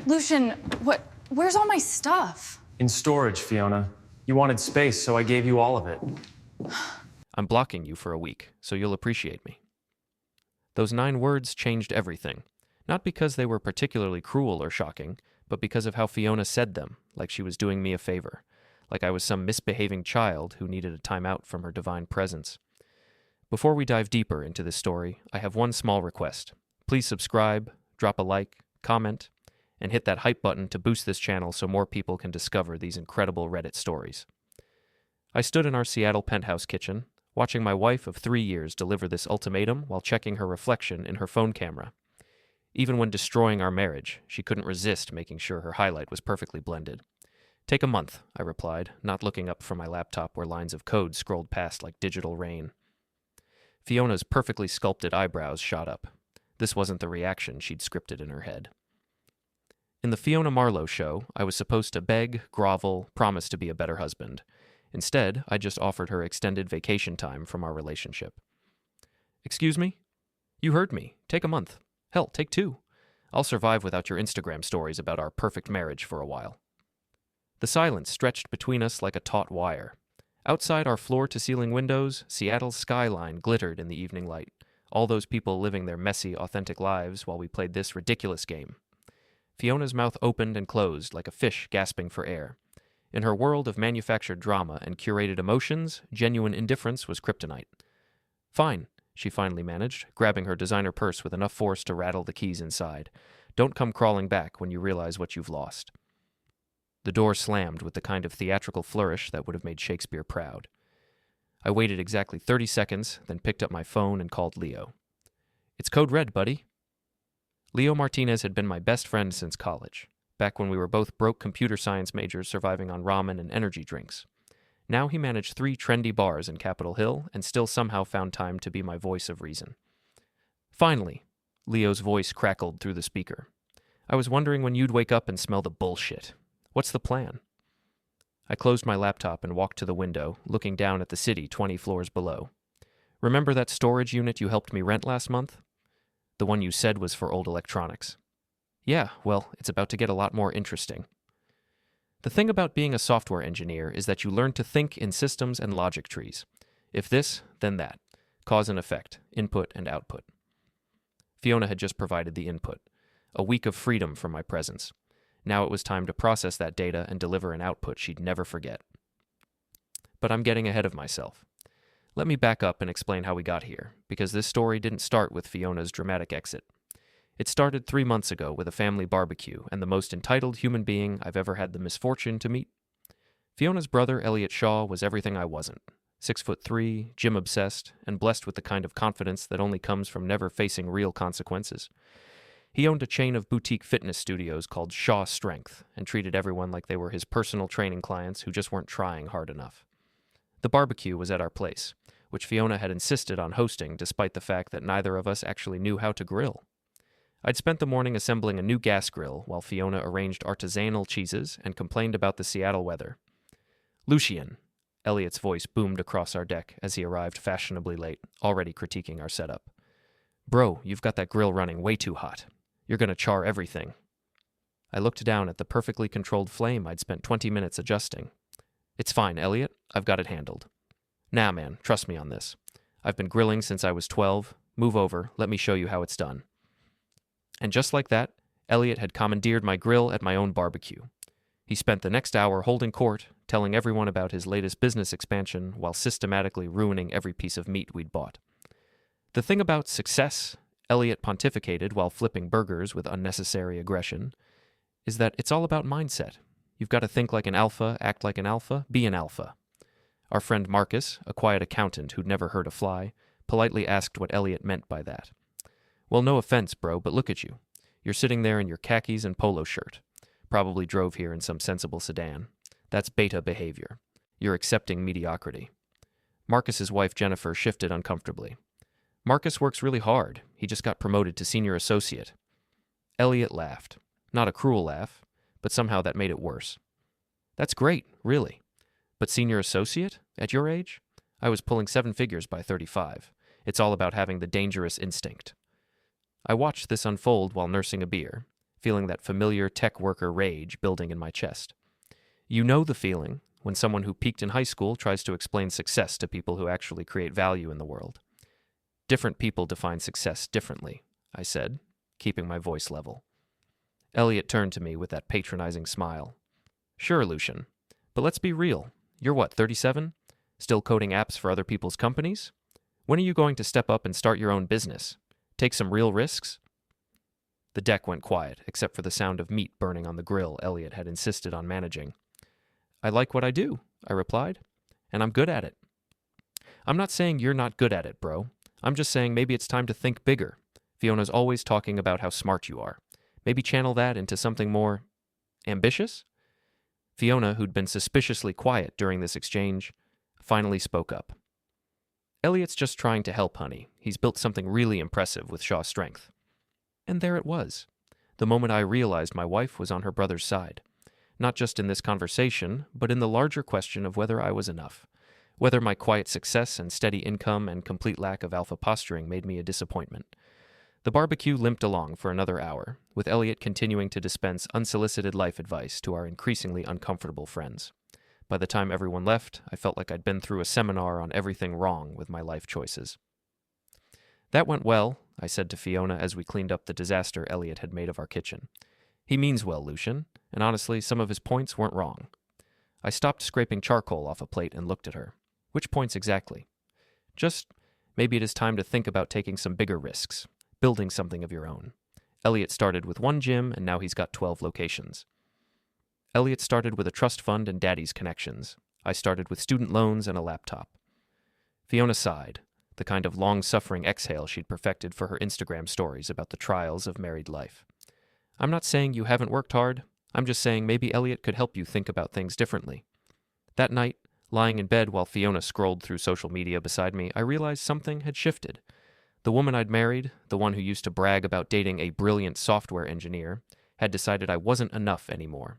Lucian, where's all my stuff? In storage, Fiona. You wanted space, so I gave you all of it. I'm blocking you for a week, so you'll appreciate me. Those 9 words changed everything. Not because they were particularly cruel or shocking, but because of how Fiona said them, like she was doing me a favor, like I was some misbehaving child who needed a timeout from her divine presence. Before we dive deeper into this story, I have one small request. Please subscribe, drop a like, comment, and hit that hype button to boost this channel so more people can discover these incredible Reddit stories. I stood in our Seattle penthouse kitchen, watching my wife of 3 years deliver this ultimatum while checking her reflection in her phone camera. Even when destroying our marriage, she couldn't resist making sure her highlight was perfectly blended. Take a month, I replied, not looking up from my laptop where lines of code scrolled past like digital rain. Fiona's perfectly sculpted eyebrows shot up. This wasn't the reaction she'd scripted in her head. In the Fiona Marlowe show, I was supposed to beg, grovel, promise to be a better husband. Instead, I just offered her extended vacation time from our relationship. Excuse me? You heard me. Take a month. Hell, take 2. I'll survive without your Instagram stories about our perfect marriage for a while. The silence stretched between us like a taut wire. Outside our floor-to-ceiling windows, Seattle's skyline glittered in the evening light, all those people living their messy, authentic lives while we played this ridiculous game. Fiona's mouth opened and closed like a fish gasping for air. In her world of manufactured drama and curated emotions, genuine indifference was kryptonite. Fine, she finally managed, grabbing her designer purse with enough force to rattle the keys inside. Don't come crawling back when you realize what you've lost. The door slammed with the kind of theatrical flourish that would have made Shakespeare proud. I waited exactly 30 seconds, then picked up my phone and called Leo. It's code red, buddy. Leo Martinez had been my best friend since college, back when we were both broke computer science majors surviving on ramen and energy drinks. Now he managed 3 trendy bars in Capitol Hill and still somehow found time to be my voice of reason. Finally, Leo's voice crackled through the speaker. I was wondering when you'd wake up and smell the bullshit. What's the plan? I closed my laptop and walked to the window, looking down at the city 20 floors below. Remember that storage unit you helped me rent last month? The one you said was for old electronics. Yeah, well, it's about to get a lot more interesting. The thing about being a software engineer is that you learn to think in systems and logic trees. If this, then that. Cause and effect, input and output. Fiona had just provided the input. A week of freedom from my presence. Now it was time to process that data and deliver an output she'd never forget. But I'm getting ahead of myself. Let me back up and explain how we got here, because this story didn't start with Fiona's dramatic exit. It started 3 months ago with a family barbecue and the most entitled human being I've ever had the misfortune to meet. Fiona's brother, Elliot Shaw, was everything I wasn't. 6'3", gym-obsessed, and blessed with the kind of confidence that only comes from never facing real consequences. He owned a chain of boutique fitness studios called Shaw Strength and treated everyone like they were his personal training clients who just weren't trying hard enough. The barbecue was at our place, which Fiona had insisted on hosting despite the fact that neither of us actually knew how to grill. I'd spent the morning assembling a new gas grill while Fiona arranged artisanal cheeses and complained about the Seattle weather. Lucian, Elliot's voice boomed across our deck as he arrived fashionably late, already critiquing our setup. Bro, you've got that grill running way too hot. You're gonna char everything. I looked down at the perfectly controlled flame I'd spent 20 minutes adjusting. It's fine, Elliot. I've got it handled. Nah, man, trust me on this. I've been grilling since I was 12. Move over, let me show you how it's done. And just like that, Elliot had commandeered my grill at my own barbecue. He spent the next hour holding court, telling everyone about his latest business expansion while systematically ruining every piece of meat we'd bought. The thing about success, Elliot pontificated while flipping burgers with unnecessary aggression, is that it's all about mindset. You've got to think like an alpha, act like an alpha, be an alpha. Our friend Marcus, a quiet accountant who'd never heard a fly, politely asked what Elliot meant by that. Well, no offense, bro, but look at you. You're sitting there in your khakis and polo shirt. Probably drove here in some sensible sedan. That's beta behavior. You're accepting mediocrity. Marcus's wife Jennifer shifted uncomfortably. Marcus works really hard. He just got promoted to senior associate. Elliot laughed. Not a cruel laugh, but somehow that made it worse. That's great, really. But senior associate? At your age? I was pulling 7 figures by 35. It's all about having the dangerous instinct. I watched this unfold while nursing a beer. feeling that familiar tech worker rage building in my chest. You know the feeling when someone who peaked in high school tries to explain success to people who actually create value in the world. Different people define success differently, I said, keeping my voice level. Elliot turned to me with that patronizing smile. Sure, Lucian, but let's be real. You're what, 37? Still coding apps for other people's companies? When are you going to step up and start your own business? Take some real risks? The deck went quiet, except for the sound of meat burning on the grill Elliot had insisted on managing. I like what I do, I replied, and I'm good at it. I'm not saying you're not good at it, bro. I'm just saying maybe it's time to think bigger. Fiona's always talking about how smart you are. Maybe channel that into something more ambitious? Fiona, who'd been suspiciously quiet during this exchange, finally spoke up. Elliot's just trying to help, honey. He's built something really impressive with Shaw's strength. And there it was. The moment I realized my wife was on her brother's side. Not just in this conversation, but in the larger question of whether I was enough. Whether my quiet success and steady income and complete lack of alpha posturing made me a disappointment. The barbecue limped along for another hour, with Elliot continuing to dispense unsolicited life advice to our increasingly uncomfortable friends. By the time everyone left, I felt like I'd been through a seminar on everything wrong with my life choices. That went well, I said to Fiona as we cleaned up the disaster Elliot had made of our kitchen. He means well, Lucian, and honestly, some of his points weren't wrong. I stopped scraping charcoal off a plate and looked at her. Which points exactly? Just, maybe it is time to think about taking some bigger risks, building something of your own. Elliot started with one gym, and now he's got 12 locations. Elliot started with a trust fund and daddy's connections. I started with student loans and a laptop. Fiona sighed, the kind of long-suffering exhale she'd perfected for her Instagram stories about the trials of married life. I'm not saying you haven't worked hard. I'm just saying maybe Elliot could help you think about things differently. That night, lying in bed while Fiona scrolled through social media beside me, I realized something had shifted. The woman I'd married, the one who used to brag about dating a brilliant software engineer, had decided I wasn't enough anymore.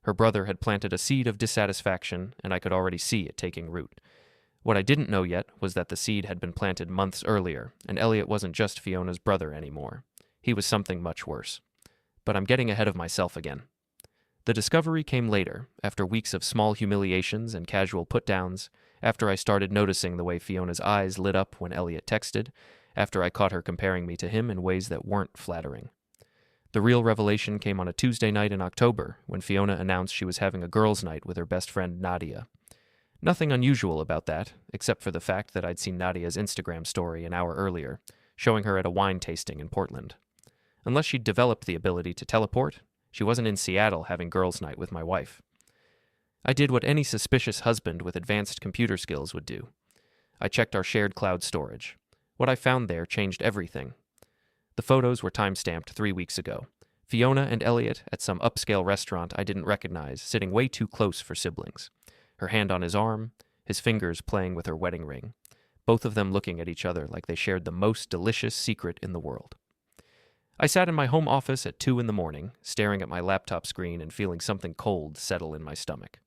Her brother had planted a seed of dissatisfaction, and I could already see it taking root. What I didn't know yet was that the seed had been planted months earlier, and Elliot wasn't just Fiona's brother anymore. He was something much worse. But I'm getting ahead of myself again. The discovery came later, after weeks of small humiliations and casual put-downs, after I started noticing the way Fiona's eyes lit up when Elliot texted, after I caught her comparing me to him in ways that weren't flattering. The real revelation came on a Tuesday night in October, when Fiona announced she was having a girls' night with her best friend Nadia. Nothing unusual about that, except for the fact that I'd seen Nadia's Instagram story an hour earlier, showing her at a wine tasting in Portland. Unless she'd developed the ability to teleport, she wasn't in Seattle having girls' night with my wife. I did what any suspicious husband with advanced computer skills would do. I checked our shared cloud storage. What I found there changed everything. The photos were time-stamped 3 weeks ago. Fiona and Elliot at some upscale restaurant I didn't recognize, sitting way too close for siblings. Her hand on his arm, his fingers playing with her wedding ring. Both of them looking at each other like they shared the most delicious secret in the world. I sat in my home office at 2 a.m, staring at my laptop screen and feeling something cold settle in my stomach.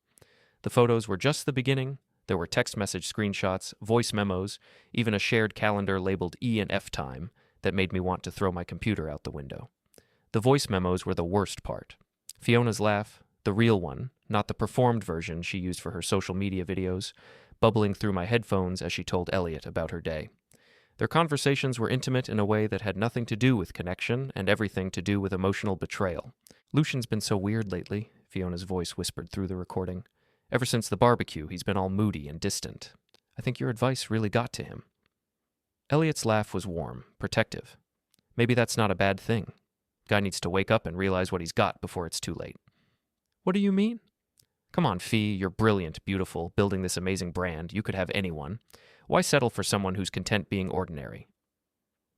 The photos were just the beginning. There were text message screenshots, voice memos, even a shared calendar labeled E and F time that made me want to throw my computer out the window. The voice memos were the worst part. Fiona's laugh, the real one, not the performed version she used for her social media videos, bubbling through my headphones as she told Elliot about her day. Their conversations were intimate in a way that had nothing to do with connection and everything to do with emotional betrayal. Lucian's been so weird lately, Fiona's voice whispered through the recording. Ever since the barbecue, he's been all moody and distant. I think your advice really got to him. Elliot's laugh was warm, protective. Maybe that's not a bad thing. Guy needs to wake up and realize what he's got before it's too late. What do you mean? Come on, Fee, you're brilliant, beautiful, building this amazing brand. You could have anyone. Why settle for someone who's content being ordinary?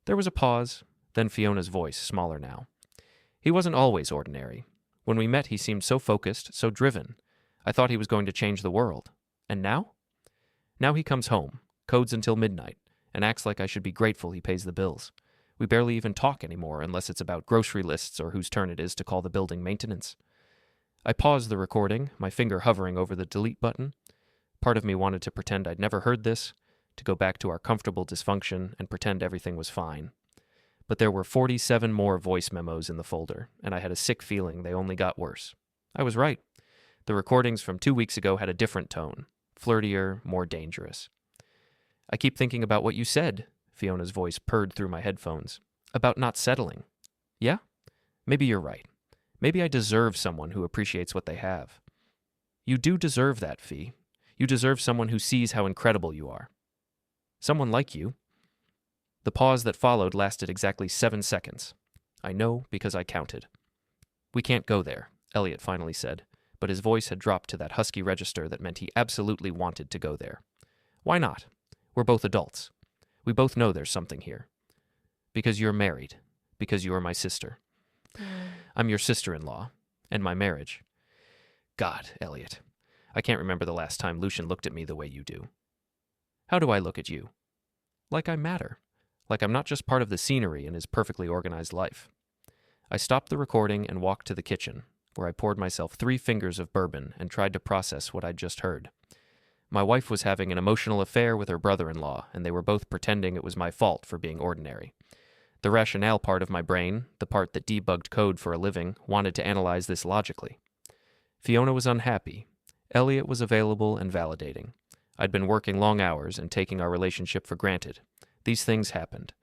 There was a pause, then Fiona's voice, smaller now. He wasn't always ordinary. When we met, he seemed so focused, so driven. I thought he was going to change the world. And now? Now he comes home, codes until midnight, and acts like I should be grateful he pays the bills. We barely even talk anymore unless it's about grocery lists or whose turn it is to call the building maintenance. I paused the recording, my finger hovering over the delete button. Part of me wanted to pretend I'd never heard this, to go back to our comfortable dysfunction and pretend everything was fine. But there were 47 more voice memos in the folder, and I had a sick feeling they only got worse. I was right. The recordings from 2 weeks ago had a different tone, flirtier, more dangerous. I keep thinking about what you said, Fiona's voice purred through my headphones, about not settling. Yeah? Maybe you're right. Maybe I deserve someone who appreciates what they have. You do deserve that, Fee. You deserve someone who sees how incredible you are. Someone like you. The pause that followed lasted exactly 7 seconds. I know because I counted. We can't go there, Elliot finally said, but his voice had dropped to that husky register that meant he absolutely wanted to go there. Why not? We're both adults. We both know there's something here. Because you're married. Because you are my sister. I'm your sister-in-law. And my marriage. God, Elliot. I can't remember the last time Lucian looked at me the way you do. How do I look at you? Like I matter. Like I'm not just part of the scenery in his perfectly organized life. I stopped the recording and walked to the kitchen, where I poured myself 3 fingers of bourbon and tried to process what I'd just heard. My wife was having an emotional affair with her brother-in-law, and they were both pretending it was my fault for being ordinary. The rationale part of my brain, the part that debugged code for a living, wanted to analyze this logically. Fiona was unhappy. Elliot was available and validating. I'd been working long hours and taking our relationship for granted. These things happened.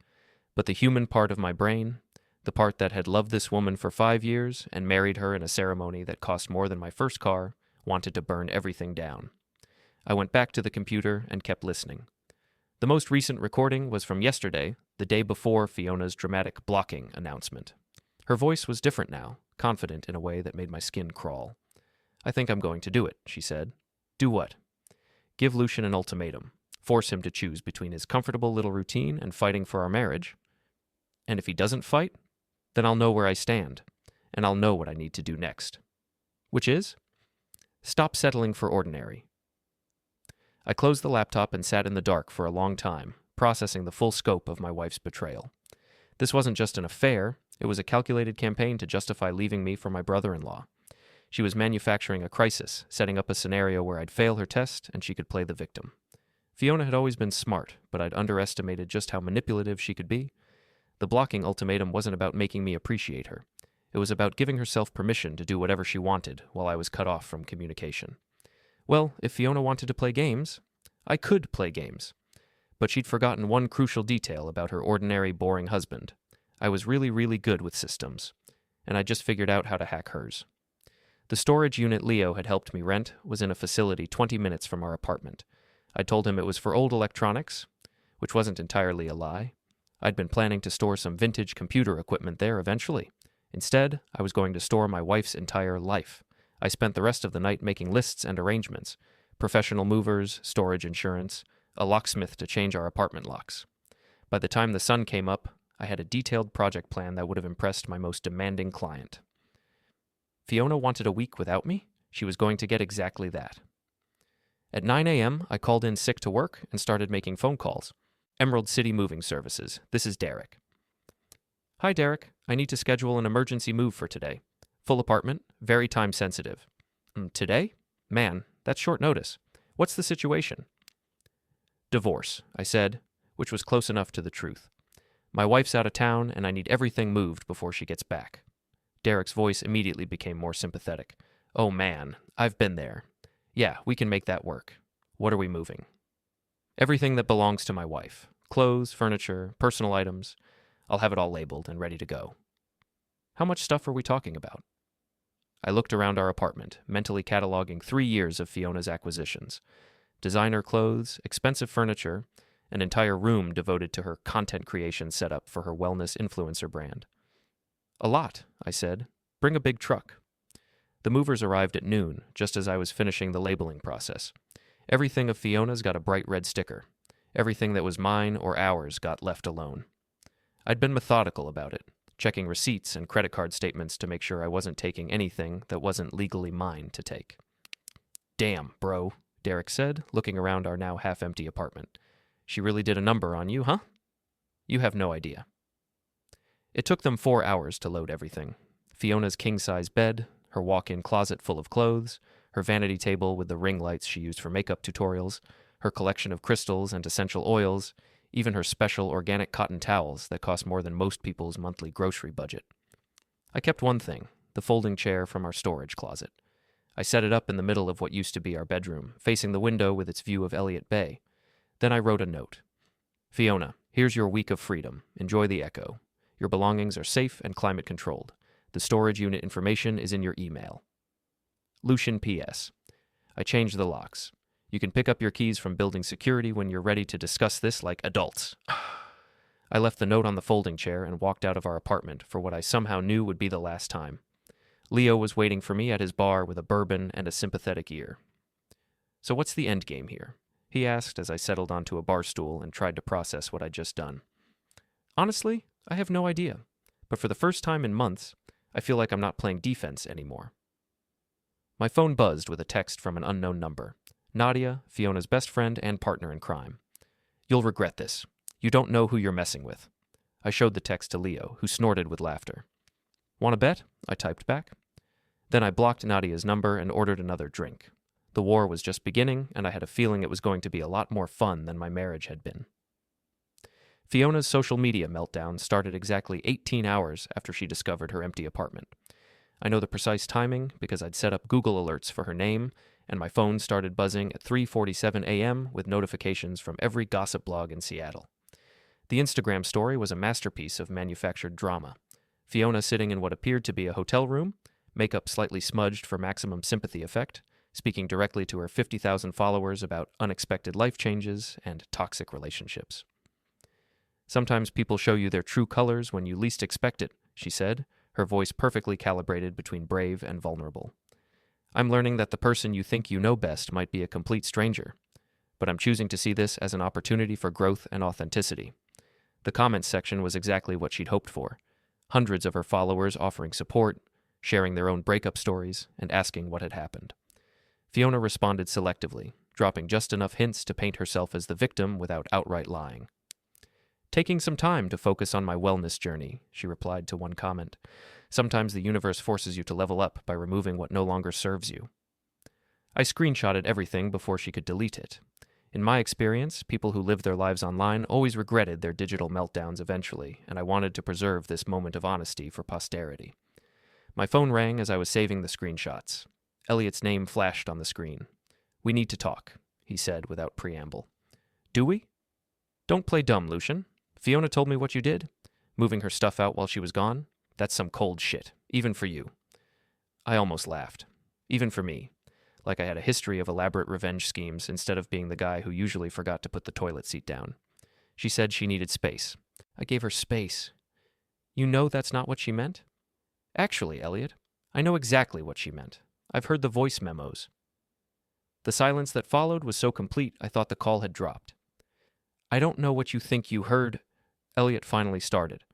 But the human part of my brain, the part that had loved this woman for 5 years and married her in a ceremony that cost more than my first car, wanted to burn everything down. I went back to the computer and kept listening. The most recent recording was from yesterday, the day before Fiona's dramatic blocking announcement. Her voice was different now, confident in a way that made my skin crawl. I think I'm going to do it, she said. Do what? Give Lucian an ultimatum. Force him to choose between his comfortable little routine and fighting for our marriage. And if he doesn't fight, then I'll know where I stand, and I'll know what I need to do next. Which is? Stop settling for ordinary. I closed the laptop and sat in the dark for a long time, processing the full scope of my wife's betrayal. This wasn't just an affair, it was a calculated campaign to justify leaving me for my brother-in-law. She was manufacturing a crisis, setting up a scenario where I'd fail her test and she could play the victim. Fiona had always been smart, but I'd underestimated just how manipulative she could be. The blocking ultimatum wasn't about making me appreciate her. It was about giving herself permission to do whatever she wanted while I was cut off from communication. Well, if Fiona wanted to play games, I could play games. But she'd forgotten one crucial detail about her ordinary, boring husband. I was really, really good with systems, and I just figured out how to hack hers. The storage unit Leo had helped me rent was in a facility 20 minutes from our apartment. I told him it was for old electronics, which wasn't entirely a lie. I'd been planning to store some vintage computer equipment there eventually. Instead, I was going to store my wife's entire life. I spent the rest of the night making lists and arrangements, professional movers, storage insurance, a locksmith to change our apartment locks. By the time the sun came up, I had a detailed project plan that would have impressed my most demanding client. Fiona wanted a week without me? She was going to get exactly that. At 9 a.m., I called in sick to work and started making phone calls. Emerald City Moving Services. This is Derek. Hi, Derek. I need to schedule an emergency move for today. Full apartment, very time sensitive. Today? Man, that's short notice. What's the situation? Divorce, I said, which was close enough to the truth. My wife's out of town, and I need everything moved before she gets back. Derek's voice immediately became more sympathetic. Oh man, I've been there. Yeah, we can make that work. What are we moving? Everything that belongs to my wife. Clothes, furniture, personal items. I'll have it all labeled and ready to go. How much stuff are we talking about? I looked around our apartment, mentally cataloging 3 years of Fiona's acquisitions. Designer clothes, expensive furniture, an entire room devoted to her content creation setup for her wellness influencer brand. A lot, I said. Bring a big truck. The movers arrived at noon, just as I was finishing the labeling process. Everything of Fiona's got a bright red sticker. Everything that was mine or ours got left alone. I'd been methodical about it, checking receipts and credit card statements to make sure I wasn't taking anything that wasn't legally mine to take. Damn, bro, Derek said, looking around our now half-empty apartment. She really did a number on you, huh? You have no idea. It took them 4 hours to load everything. Fiona's king-size bed, her walk-in closet full of clothes, her vanity table with the ring lights she used for makeup tutorials, her collection of crystals and essential oils, even her special organic cotton towels that cost more than most people's monthly grocery budget. I kept one thing, the folding chair from our storage closet. I set it up in the middle of what used to be our bedroom, facing the window with its view of Elliott Bay. Then I wrote a note. Fiona, here's your week of freedom. Enjoy the echo. Your belongings are safe and climate controlled. The storage unit information is in your email. Lucian P.S. I changed the locks. You can pick up your keys from building security when you're ready to discuss this like adults. I left the note on the folding chair and walked out of our apartment for what I somehow knew would be the last time. Leo was waiting for me at his bar with a bourbon and a sympathetic ear. So what's the end game here? He asked as I settled onto a bar stool and tried to process what I'd just done. Honestly, I have no idea. But for the first time in months, I feel like I'm not playing defense anymore. My phone buzzed with a text from an unknown number. Nadia, Fiona's best friend and partner in crime. You'll regret this. You don't know who you're messing with. I showed the text to Leo, who snorted with laughter. Want to bet? I typed back. Then I blocked Nadia's number and ordered another drink. The war was just beginning, and I had a feeling it was going to be a lot more fun than my marriage had been. Fiona's social media meltdown started exactly 18 hours after she discovered her empty apartment. I know the precise timing because I'd set up Google alerts for her name, and my phone started buzzing at 3:47 a.m. with notifications from every gossip blog in Seattle. The Instagram story was a masterpiece of manufactured drama. Fiona sitting in what appeared to be a hotel room, makeup slightly smudged for maximum sympathy effect, speaking directly to her 50,000 followers about unexpected life changes and toxic relationships. Sometimes people show you their true colors when you least expect it, she said, her voice perfectly calibrated between brave and vulnerable. I'm learning that the person you think you know best might be a complete stranger, but I'm choosing to see this as an opportunity for growth and authenticity. The comments section was exactly what she'd hoped for. Hundreds of her followers offering support, sharing their own breakup stories, and asking what had happened. Fiona responded selectively, dropping just enough hints to paint herself as the victim without outright lying. Taking some time to focus on my wellness journey, she replied to one comment. Sometimes the universe forces you to level up by removing what no longer serves you. I screenshotted everything before she could delete it. In my experience, people who live their lives online always regretted their digital meltdowns eventually, and I wanted to preserve this moment of honesty for posterity. My phone rang as I was saving the screenshots. Elliott's name flashed on the screen. We need to talk, he said without preamble. Do we? Don't play dumb, Lucian. Fiona told me what you did. Moving her stuff out while she was gone. That's some cold shit, even for you. I almost laughed. Even for me. Like I had a history of elaborate revenge schemes instead of being the guy who usually forgot to put the toilet seat down. She said she needed space. I gave her space. You know that's not what she meant? Actually, Elliot, I know exactly what she meant. I've heard the voice memos. The silence that followed was so complete I thought the call had dropped. I don't know what you think you heard, Elliot finally started.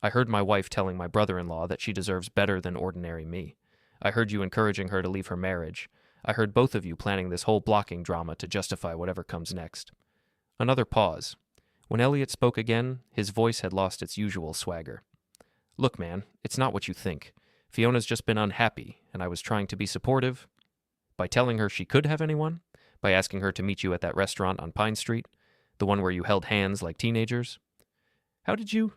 I heard my wife telling my brother-in-law that she deserves better than ordinary me. I heard you encouraging her to leave her marriage. I heard both of you planning this whole blocking drama to justify whatever comes next. Another pause. When Elliot spoke again, his voice had lost its usual swagger. Look, man, it's not what you think. Fiona's just been unhappy, and I was trying to be supportive. By telling her she could have anyone? By asking her to meet you at that restaurant on Pine Street? The one where you held hands like teenagers? How did you?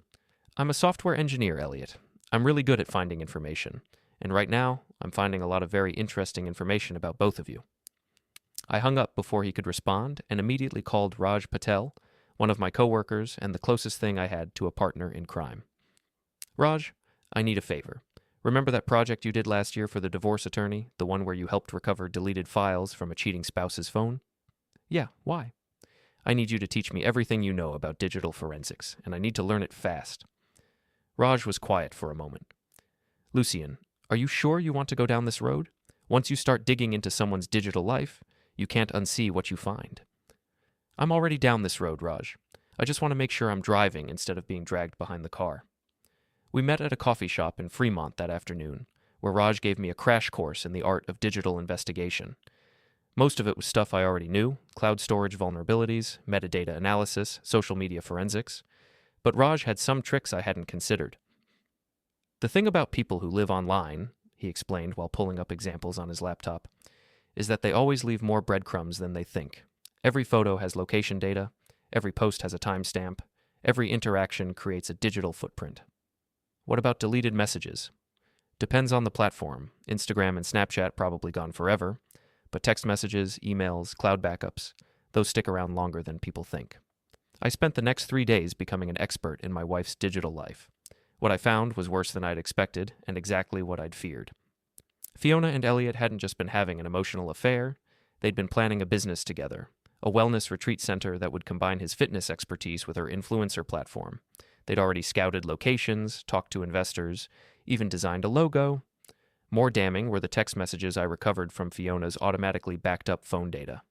I'm a software engineer, Elliot. I'm really good at finding information. And right now, I'm finding a lot of very interesting information about both of you. I hung up before he could respond and immediately called Raj Patel, one of my coworkers and the closest thing I had to a partner in crime. Raj, I need a favor. Remember that project you did last year for the divorce attorney, the one where you helped recover deleted files from a cheating spouse's phone? Yeah, why? I need you to teach me everything you know about digital forensics, and I need to learn it fast. Raj was quiet for a moment. Lucian, are you sure you want to go down this road? Once you start digging into someone's digital life, you can't unsee what you find. I'm already down this road, Raj. I just want to make sure I'm driving instead of being dragged behind the car. We met at a coffee shop in Fremont that afternoon, where Raj gave me a crash course in the art of digital investigation. Most of it was stuff I already knew, cloud storage vulnerabilities, metadata analysis, social media forensics. But Raj had some tricks I hadn't considered. The thing about people who live online, he explained while pulling up examples on his laptop, is that they always leave more breadcrumbs than they think. Every photo has location data. Every post has a timestamp. Every interaction creates a digital footprint. What about deleted messages? Depends on the platform. Instagram and Snapchat probably gone forever, but text messages, emails, cloud backups, those stick around longer than people think. I spent the next 3 days becoming an expert in my wife's digital life. What I found was worse than I'd expected and exactly what I'd feared. Fiona and Elliot hadn't just been having an emotional affair, they'd been planning a business together, a wellness retreat center that would combine his fitness expertise with her influencer platform. They'd already scouted locations, talked to investors, even designed a logo. More damning were the text messages I recovered from Fiona's automatically backed up phone data.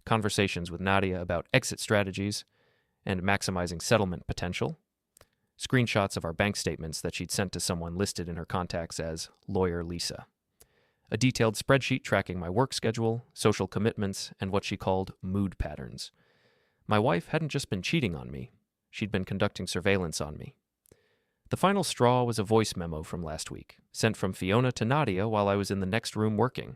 Conversations with Nadia about exit strategies and maximizing settlement potential. Screenshots of our bank statements that she'd sent to someone listed in her contacts as Lawyer Lisa. A detailed spreadsheet tracking my work schedule, social commitments, and what she called mood patterns. My wife hadn't just been cheating on me, she'd been conducting surveillance on me. The final straw was a voice memo from last week, sent from Fiona to Nadia while I was in the next room working.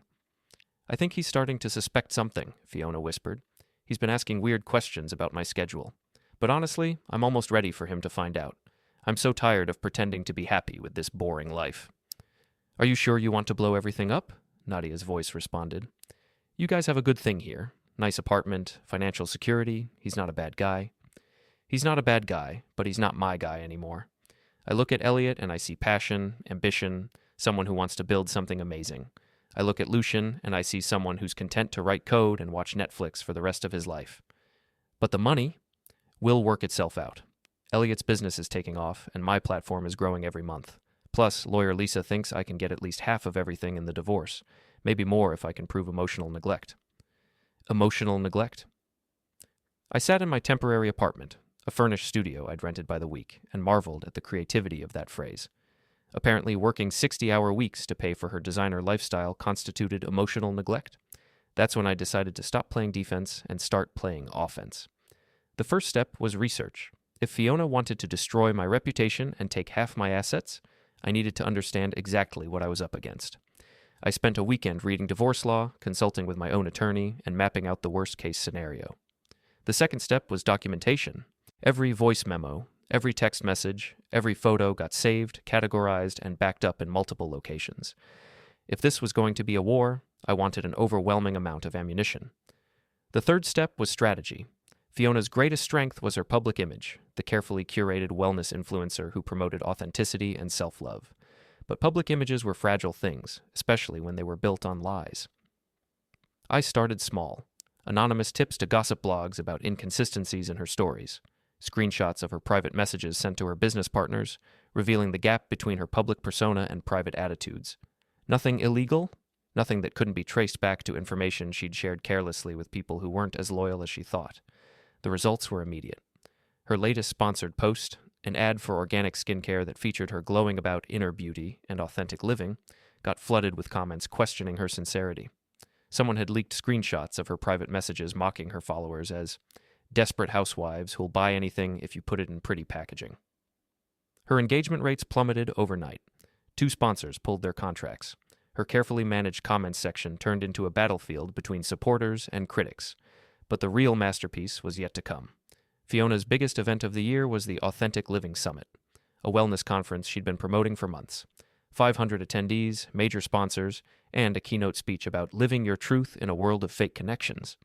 "I think he's starting to suspect something," Fiona whispered. "He's been asking weird questions about my schedule. But honestly, I'm almost ready for him to find out. I'm so tired of pretending to be happy with this boring life." "Are you sure you want to blow everything up?" Nadia's voice responded. "You guys have a good thing here. Nice apartment, financial security. He's not a bad guy." "He's not a bad guy, but he's not my guy anymore. I look at Elliot and I see passion, ambition, someone who wants to build something amazing. I look at Lucian and I see someone who's content to write code and watch Netflix for the rest of his life. But the money will work itself out. Elliot's business is taking off and my platform is growing every month. Plus, Lawyer Lisa thinks I can get at least half of everything in the divorce, maybe more if I can prove emotional neglect." Emotional neglect? I sat in my temporary apartment, a furnished studio I'd rented by the week, and marveled at the creativity of that phrase. Apparently, working 60-hour weeks to pay for her designer lifestyle constituted emotional neglect. That's when I decided to stop playing defense and start playing offense. The first step was research. If Fiona wanted to destroy my reputation and take half my assets, I needed to understand exactly what I was up against. I spent a weekend reading divorce law, consulting with my own attorney, and mapping out the worst-case scenario. The second step was documentation. Every voice memo, every text message, every photo got saved, categorized, and backed up in multiple locations. If this was going to be a war, I wanted an overwhelming amount of ammunition. The third step was strategy. Fiona's greatest strength was her public image, the carefully curated wellness influencer who promoted authenticity and self-love. But public images were fragile things, especially when they were built on lies. I started small. Anonymous tips to gossip blogs about inconsistencies in her stories. Screenshots of her private messages sent to her business partners, revealing the gap between her public persona and private attitudes. Nothing illegal, nothing that couldn't be traced back to information she'd shared carelessly with people who weren't as loyal as she thought. The results were immediate. Her latest sponsored post, an ad for organic skincare that featured her glowing about inner beauty and authentic living, got flooded with comments questioning her sincerity. Someone had leaked screenshots of her private messages mocking her followers as desperate housewives who'll buy anything if you put it in pretty packaging. Her engagement rates plummeted overnight. 2 sponsors pulled their contracts. Her carefully managed comments section turned into a battlefield between supporters and critics. But the real masterpiece was yet to come. Fiona's biggest event of the year was the Authentic Living Summit, a wellness conference she'd been promoting for months. 500 attendees, major sponsors, and a keynote speech about living your truth in a world of fake connections.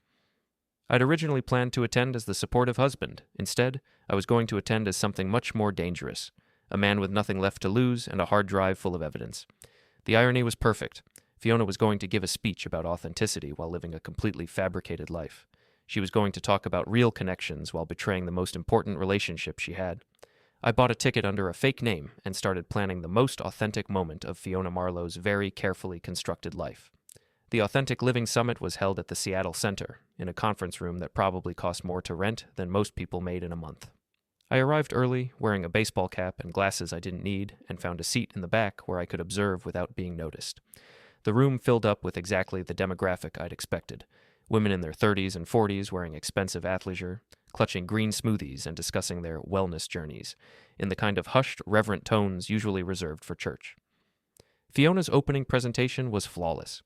I'd originally planned to attend as the supportive husband. Instead, I was going to attend as something much more dangerous, a man with nothing left to lose and a hard drive full of evidence. The irony was perfect. Fiona was going to give a speech about authenticity while living a completely fabricated life. She was going to talk about real connections while betraying the most important relationship she had. I bought a ticket under a fake name and started planning the most authentic moment of Fiona Marlowe's very carefully constructed life. The Authentic Living Summit was held at the Seattle Center, in a conference room that probably cost more to rent than most people made in a month. I arrived early, wearing a baseball cap and glasses I didn't need, and found a seat in the back where I could observe without being noticed. The room filled up with exactly the demographic I'd expected. Women in their 30s and 40s wearing expensive athleisure, clutching green smoothies and discussing their wellness journeys, in the kind of hushed, reverent tones usually reserved for church. Fiona's opening presentation was flawless.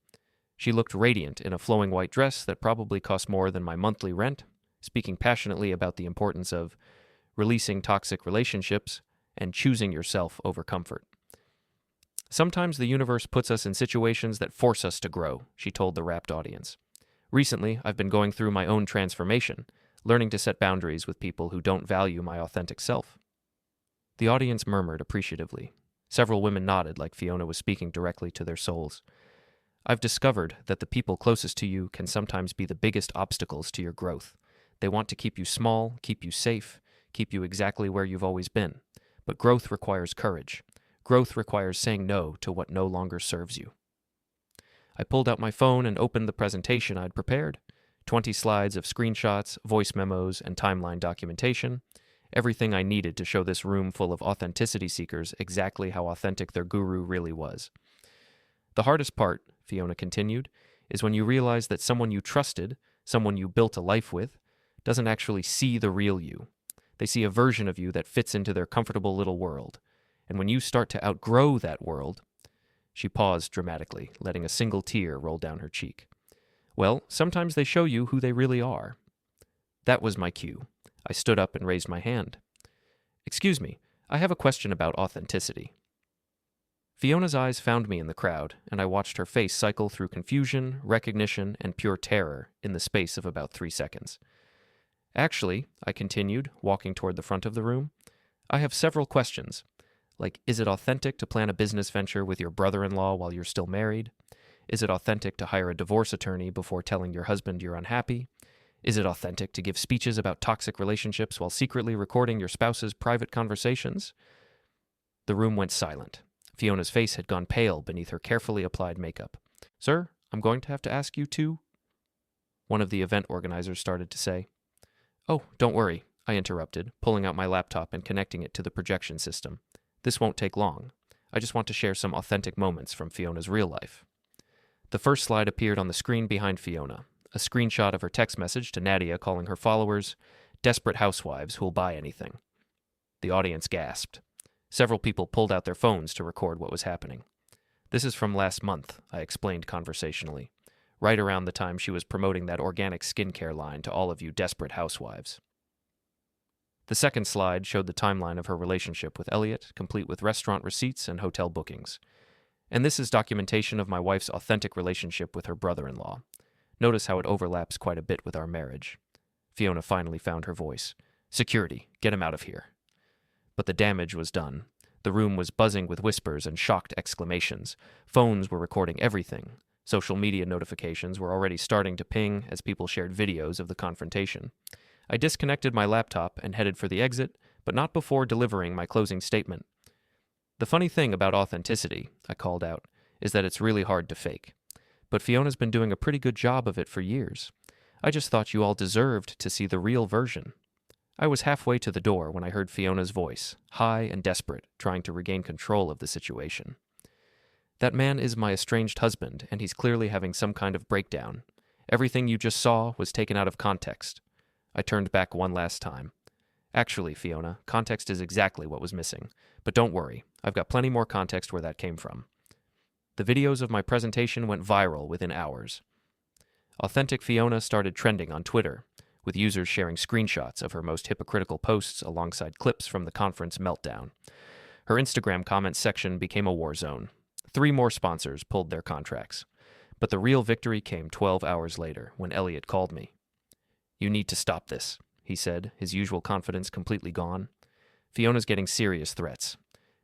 She looked radiant in a flowing white dress that probably cost more than my monthly rent, speaking passionately about the importance of releasing toxic relationships and choosing yourself over comfort. Sometimes the universe puts us in situations that force us to grow, she told the rapt audience. Recently, I've been going through my own transformation, learning to set boundaries with people who don't value my authentic self. The audience murmured appreciatively. Several women nodded like Fiona was speaking directly to their souls. I've discovered that the people closest to you can sometimes be the biggest obstacles to your growth. They want to keep you small, keep you safe, keep you exactly where you've always been. But growth requires courage. Growth requires saying no to what no longer serves you. I pulled out my phone and opened the presentation I'd prepared. 20 slides of screenshots, voice memos, and timeline documentation. Everything I needed to show this room full of authenticity seekers exactly how authentic their guru really was. The hardest part, Fiona continued, is when you realize that someone you trusted, someone you built a life with, doesn't actually see the real you. They see a version of you that fits into their comfortable little world. And when you start to outgrow that world... She paused dramatically, letting a single tear roll down her cheek. Well, sometimes they show you who they really are. That was my cue. I stood up and raised my hand. Excuse me, I have a question about authenticity. Fiona's eyes found me in the crowd, and I watched her face cycle through confusion, recognition, and pure terror in the space of about 3 seconds. Actually, I continued, walking toward the front of the room, I have several questions. Like, is it authentic to plan a business venture with your brother-in-law while you're still married? Is it authentic to hire a divorce attorney before telling your husband you're unhappy? Is it authentic to give speeches about toxic relationships while secretly recording your spouse's private conversations? The room went silent. Fiona's face had gone pale beneath her carefully applied makeup. Sir, I'm going to have to ask you to... One of the event organizers started to say. Oh, don't worry, I interrupted, pulling out my laptop and connecting it to the projection system. This won't take long. I just want to share some authentic moments from Fiona's real life. The first slide appeared on the screen behind Fiona, a screenshot of her text message to Nadia calling her followers desperate housewives who'll buy anything. The audience gasped. Several people pulled out their phones to record what was happening. This is from last month, I explained conversationally, right around the time she was promoting that organic skincare line to all of you desperate housewives. The second slide showed the timeline of her relationship with Elliot, complete with restaurant receipts and hotel bookings. And this is documentation of my wife's authentic relationship with her brother-in-law. Notice how it overlaps quite a bit with our marriage. Fiona finally found her voice. Security, get him out of here. But the damage was done. The room was buzzing with whispers and shocked exclamations. Phones were recording everything. Social media notifications were already starting to ping as people shared videos of the confrontation. I disconnected my laptop and headed for the exit, but not before delivering my closing statement. The funny thing about authenticity, I called out, is that it's really hard to fake. But Fiona's been doing a pretty good job of it for years. I just thought you all deserved to see the real version. I was halfway to the door when I heard Fiona's voice, high and desperate, trying to regain control of the situation. That man is my estranged husband, and he's clearly having some kind of breakdown. Everything you just saw was taken out of context. I turned back one last time. Actually, Fiona, context is exactly what was missing. But don't worry, I've got plenty more context where that came from. The videos of my presentation went viral within hours. Authentic Fiona started trending on Twitter, with users sharing screenshots of her most hypocritical posts alongside clips from the conference meltdown. Her Instagram comments section became a war zone. 3 more sponsors pulled their contracts. But the real victory came 12 hours later, when Elliot called me. You need to stop this, he said, his usual confidence completely gone. Fiona's getting serious threats.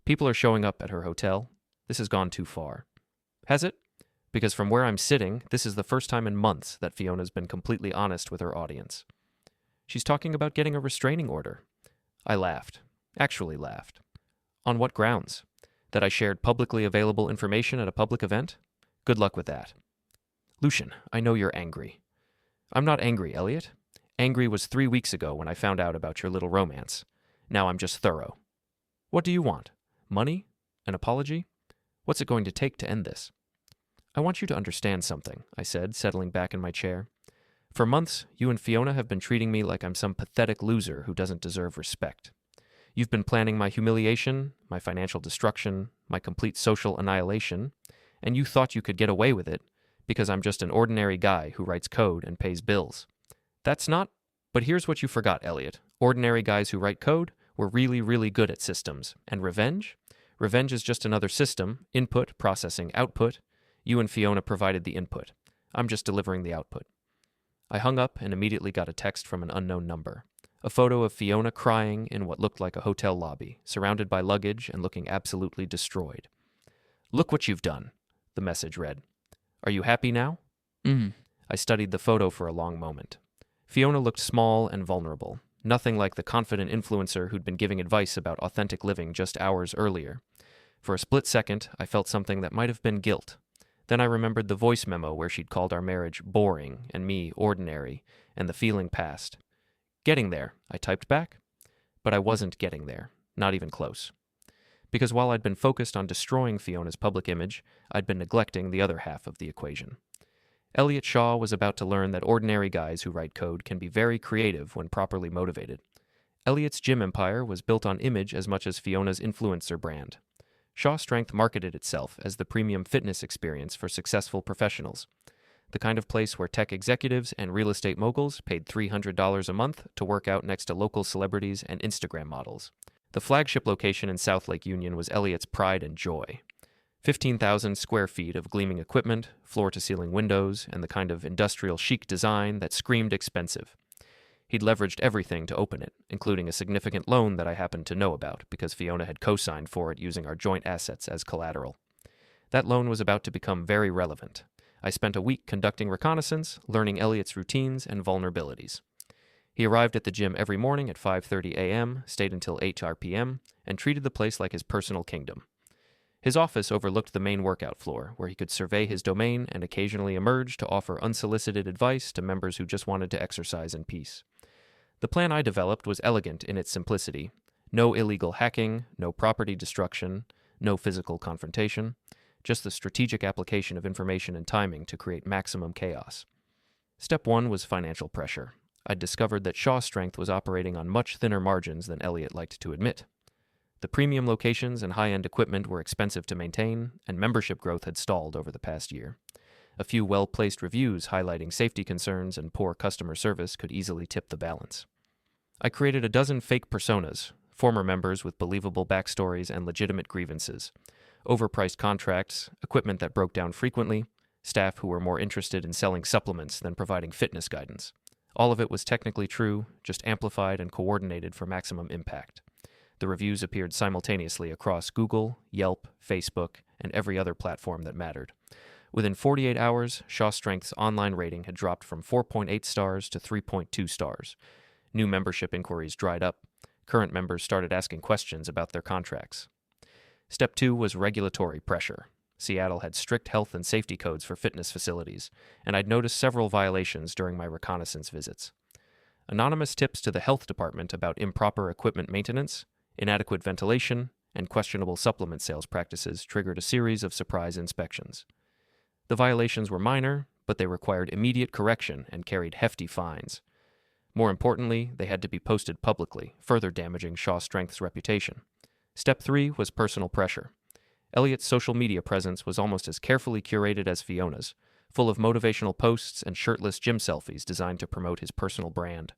People are showing up at her hotel. This has gone too far. Has it? Because from where I'm sitting, this is the first time in months that Fiona's been completely honest with her audience. She's talking about getting a restraining order. I laughed. Actually laughed. On what grounds? That I shared publicly available information at a public event? Good luck with that. Lucian, I know you're angry. I'm not angry, Elliot. Angry was 3 weeks ago when I found out about your little romance. Now I'm just thorough. What do you want? Money? An apology? What's it going to take to end this? I want you to understand something, I said, settling back in my chair. For months, you and Fiona have been treating me like I'm some pathetic loser who doesn't deserve respect. You've been planning my humiliation, my financial destruction, my complete social annihilation, and you thought you could get away with it because I'm just an ordinary guy who writes code and pays bills. That's not But here's what you forgot, Elliot. Ordinary guys who write code were really, really good at systems. And revenge? Revenge is just another system, input, processing, output. You and Fiona provided the input. I'm just delivering the output. I hung up and immediately got a text from an unknown number. A photo of Fiona crying in what looked like a hotel lobby, surrounded by luggage and looking absolutely destroyed. "Look what you've done," the message read. "Are you happy now?" I studied the photo for a long moment. Fiona looked small and vulnerable, nothing like the confident influencer who'd been giving advice about authentic living just hours earlier. For a split second, I felt something that might have been guilt. Then I remembered the voice memo where she'd called our marriage boring and me ordinary, and the feeling passed. "Getting there," I typed back. But I wasn't getting there, not even close. Because while I'd been focused on destroying Fiona's public image, I'd been neglecting the other half of the equation. Elliot Shaw was about to learn that ordinary guys who write code can be very creative when properly motivated. Elliot's gym empire was built on image as much as Fiona's influencer brand. Shaw Strength marketed itself as the premium fitness experience for successful professionals, the kind of place where tech executives and real estate moguls paid $300 a month to work out next to local celebrities and Instagram models. The flagship location in South Lake Union was Elliot's pride and joy. 15,000 square feet of gleaming equipment, floor-to-ceiling windows, and the kind of industrial chic design that screamed expensive. He'd leveraged everything to open it, including a significant loan that I happened to know about because Fiona had co-signed for it using our joint assets as collateral. That loan was about to become very relevant. I spent a week conducting reconnaissance, learning Elliot's routines and vulnerabilities. He arrived at the gym every morning at 5:30 a.m., stayed until 8 p.m., and treated the place like his personal kingdom. His office overlooked the main workout floor, where he could survey his domain and occasionally emerge to offer unsolicited advice to members who just wanted to exercise in peace. The plan I developed was elegant in its simplicity. No illegal hacking, no property destruction, no physical confrontation, just the strategic application of information and timing to create maximum chaos. Step 1 was financial pressure. I'd discovered that Shaw Strength was operating on much thinner margins than Elliot liked to admit. The premium locations and high-end equipment were expensive to maintain, and membership growth had stalled over the past year. A few well-placed reviews highlighting safety concerns and poor customer service could easily tip the balance. I created a dozen fake personas, former members with believable backstories and legitimate grievances, overpriced contracts, equipment that broke down frequently, staff who were more interested in selling supplements than providing fitness guidance. All of it was technically true, just amplified and coordinated for maximum impact. The reviews appeared simultaneously across Google, Yelp, Facebook, and every other platform that mattered. Within 48 hours, Shaw Strength's online rating had dropped from 4.8 stars to 3.2 stars. New membership inquiries dried up. Current members started asking questions about their contracts. Step 2 was regulatory pressure. Seattle had strict health and safety codes for fitness facilities, and I'd noticed several violations during my reconnaissance visits. Anonymous tips to the health department about improper equipment maintenance, inadequate ventilation, and questionable supplement sales practices triggered a series of surprise inspections. The violations were minor, but they required immediate correction and carried hefty fines. More importantly, they had to be posted publicly, further damaging Shaw Strength's reputation. Step 3 was personal pressure. Elliot's social media presence was almost as carefully curated as Fiona's, full of motivational posts and shirtless gym selfies designed to promote his personal brand.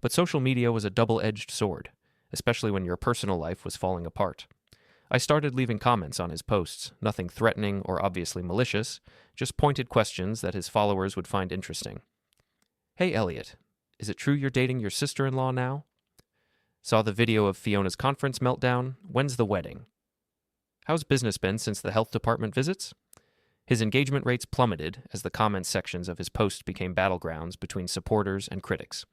But social media was a double-edged sword, especially when your personal life was falling apart. I started leaving comments on his posts, nothing threatening or obviously malicious, just pointed questions that his followers would find interesting. "Hey, Elliot, is it true you're dating your sister-in-law now? Saw the video of Fiona's conference meltdown. When's the wedding? How's business been since the health department visits?" His engagement rates plummeted as the comments sections of his posts became battlegrounds between supporters and critics.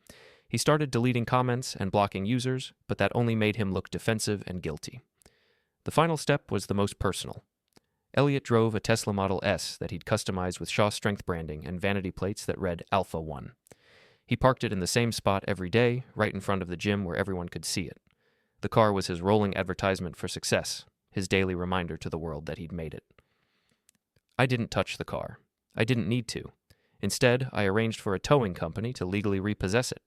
He started deleting comments and blocking users, but that only made him look defensive and guilty. The final step was the most personal. Elliot drove a Tesla Model S that he'd customized with Shaw Strength branding and vanity plates that read Alpha 1. He parked it in the same spot every day, right in front of the gym where everyone could see it. The car was his rolling advertisement for success, his daily reminder to the world that he'd made it. I didn't touch the car. I didn't need to. Instead, I arranged for a towing company to legally repossess it.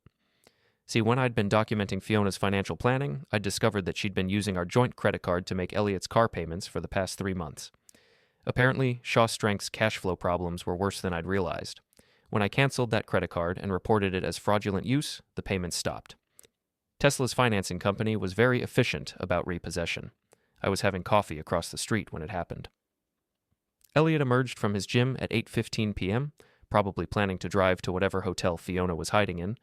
See, when I'd been documenting Fiona's financial planning, I'd discovered that she'd been using our joint credit card to make Elliot's car payments for the past 3 months. Apparently, Shaw Strength's cash flow problems were worse than I'd realized. When I canceled that credit card and reported it as fraudulent use, the payments stopped. Tesla's financing company was very efficient about repossession. I was having coffee across the street when it happened. Elliot emerged from his gym at 8:15 p.m., probably planning to drive to whatever hotel Fiona was hiding in,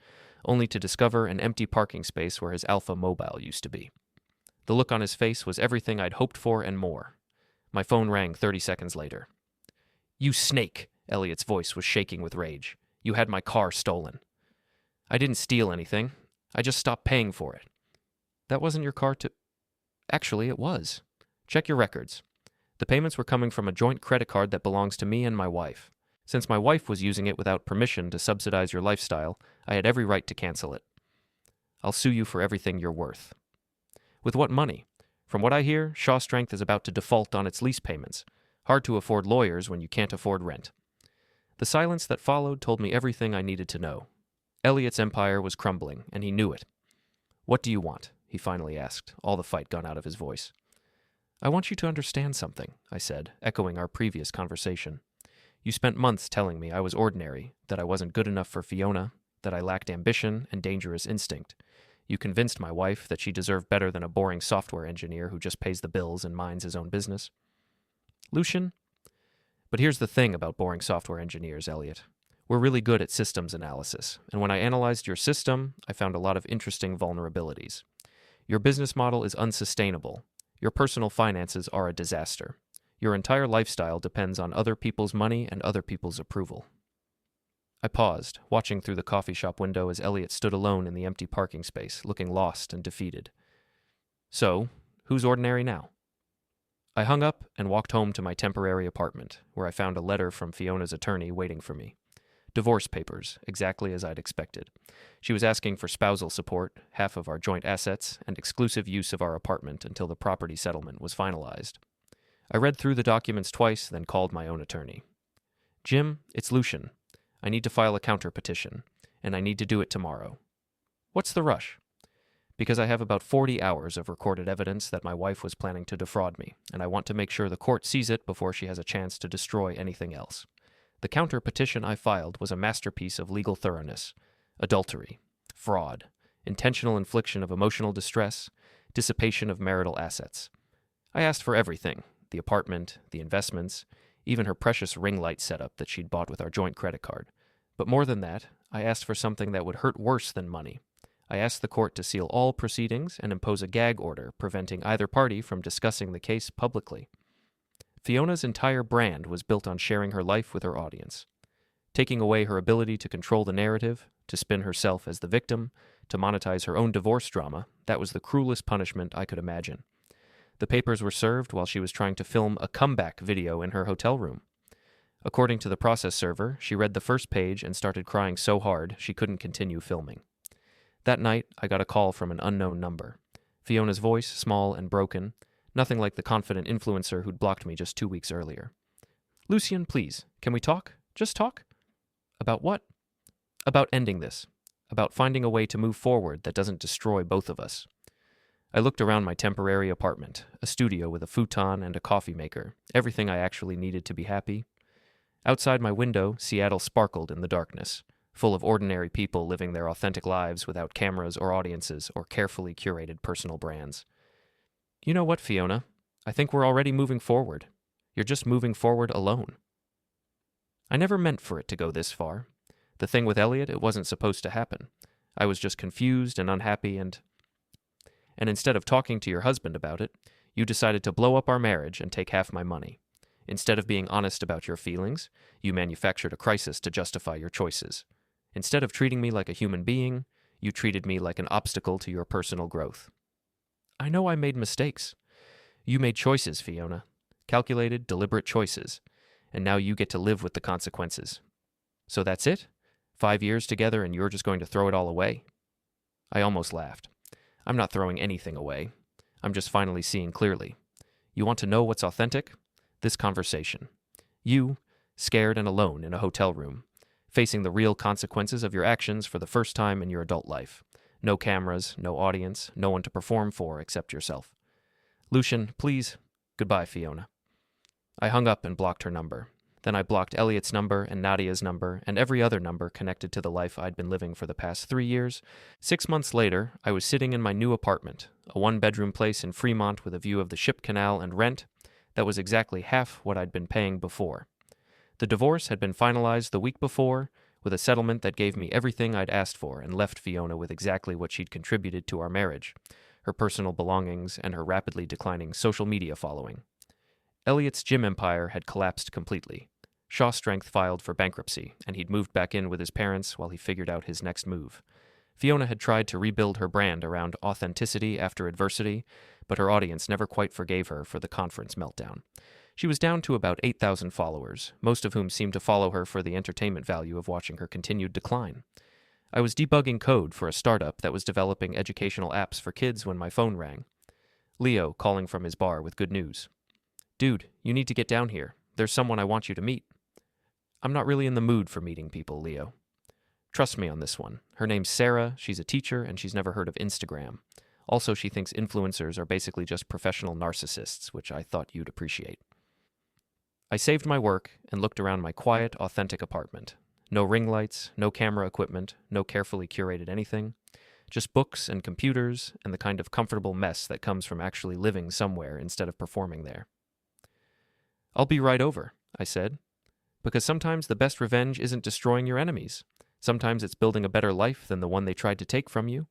only to discover an empty parking space where his Alpha Mobile used to be. The look on his face was everything I'd hoped for and more. My phone rang 30 seconds later. "You snake!" Elliot's voice was shaking with rage. "You had my car stolen." "I didn't steal anything. I just stopped paying for it." "That wasn't your car to—" "Actually, it was. Check your records. The payments were coming from a joint credit card that belongs to me and my wife. Since my wife was using it without permission to subsidize your lifestyle, I had every right to cancel it. I'll sue you for everything you're worth." "With what money? From what I hear, Shaw Strength is about to default on its lease payments. Hard to afford lawyers when you can't afford rent." The silence that followed told me everything I needed to know. Elliot's empire was crumbling, and he knew it. "What do you want?" he finally asked, all the fight gone out of his voice. "I want you to understand something," I said, echoing our previous conversation. "You spent months telling me I was ordinary, that I wasn't good enough for Fiona, that I lacked ambition and dangerous instinct. You convinced my wife that she deserved better than a boring software engineer who just pays the bills and minds his own business." "Lucian? But here's the thing about boring software engineers, Elliot. We're really good at systems analysis, and when I analyzed your system, I found a lot of interesting vulnerabilities. Your business model is unsustainable. Your personal finances are a disaster. Your entire lifestyle depends on other people's money and other people's approval." I paused, watching through the coffee shop window as Elliot stood alone in the empty parking space, looking lost and defeated. "So, who's ordinary now?" I hung up and walked home to my temporary apartment, where I found a letter from Fiona's attorney waiting for me. Divorce papers, exactly as I'd expected. She was asking for spousal support, half of our joint assets, and exclusive use of our apartment until the property settlement was finalized. I read through the documents twice, then called my own attorney. "Jim, it's Lucian. I need to file a counter petition, and I need to do it tomorrow." "What's the rush?" "Because I have about 40 hours of recorded evidence that my wife was planning to defraud me, and I want to make sure the court sees it before she has a chance to destroy anything else. The counter petition I filed was a masterpiece of legal thoroughness. Adultery, fraud, intentional infliction of emotional distress, dissipation of marital assets. I asked for everything: the apartment, the investments, even her precious ring light setup that she'd bought with our joint credit card. But more than that, I asked for something that would hurt worse than money. I asked the court to seal all proceedings and impose a gag order preventing either party from discussing the case publicly. Fiona's entire brand was built on sharing her life with her audience. Taking away her ability to control the narrative, to spin herself as the victim, to monetize her own divorce drama, that was the cruelest punishment I could imagine. The papers were served while she was trying to film a comeback video in her hotel room. According to the process server, she read the first page and started crying so hard she couldn't continue filming. That night, I got a call from an unknown number. Fiona's voice, small and broken, nothing like the confident influencer who'd blocked me just 2 weeks earlier. "Lucian, please, can we talk? Just talk?" "About what?" "About ending this. About finding a way to move forward that doesn't destroy both of us." I looked around my temporary apartment, a studio with a futon and a coffee maker, everything I actually needed to be happy. Outside my window, Seattle sparkled in the darkness, full of ordinary people living their authentic lives without cameras or audiences or carefully curated personal brands. "You know what, Fiona? I think we're already moving forward. You're just moving forward alone." I never meant for it to go this far. The thing with Elliot, it wasn't supposed to happen. I was just confused and unhappy and instead of talking to your husband about it, you decided to blow up our marriage and take half my money. Instead of being honest about your feelings, you manufactured a crisis to justify your choices. Instead of treating me like a human being, you treated me like an obstacle to your personal growth. I know I made mistakes. You made choices, Fiona. Calculated, deliberate choices. And now you get to live with the consequences. So that's it? 5 years together and you're just going to throw it all away? I almost laughed. I'm not throwing anything away. I'm just finally seeing clearly. You want to know what's authentic? This conversation. You, scared and alone in a hotel room, facing the real consequences of your actions for the first time in your adult life. No cameras, no audience, no one to perform for except yourself. "Lucian, please." "Goodbye, Fiona." I hung up and blocked her number. Then I blocked Elliot's number and Nadia's number and every other number connected to the life I'd been living for the past 3 years. 6 months later, I was sitting in my new apartment, a one-bedroom place in Fremont with a view of the Ship Canal and rent that was exactly half what I'd been paying before. The divorce had been finalized the week before, with a settlement that gave me everything I'd asked for and left Fiona with exactly what she'd contributed to our marriage, her personal belongings and her rapidly declining social media following. Elliot's gym empire had collapsed completely. Shaw Strength filed for bankruptcy, and he'd moved back in with his parents while he figured out his next move. Fiona had tried to rebuild her brand around authenticity after adversity, but her audience never quite forgave her for the conference meltdown. She was down to about 8,000 followers, most of whom seemed to follow her for the entertainment value of watching her continued decline. I was debugging code for a startup that was developing educational apps for kids when my phone rang. Leo calling from his bar with good news. "Dude, you need to get down here. There's someone I want you to meet." "I'm not really in the mood for meeting people, Leo." "Trust me on this one. Her name's Sarah, she's a teacher, and she's never heard of Instagram. Also, she thinks influencers are basically just professional narcissists, which I thought you'd appreciate." I saved my work and looked around my quiet, authentic apartment. No ring lights, no camera equipment, no carefully curated anything. Just books and computers and the kind of comfortable mess that comes from actually living somewhere instead of performing there. "I'll be right over," I said, "because sometimes the best revenge isn't destroying your enemies. Sometimes it's building a better life than the one they tried to take from you."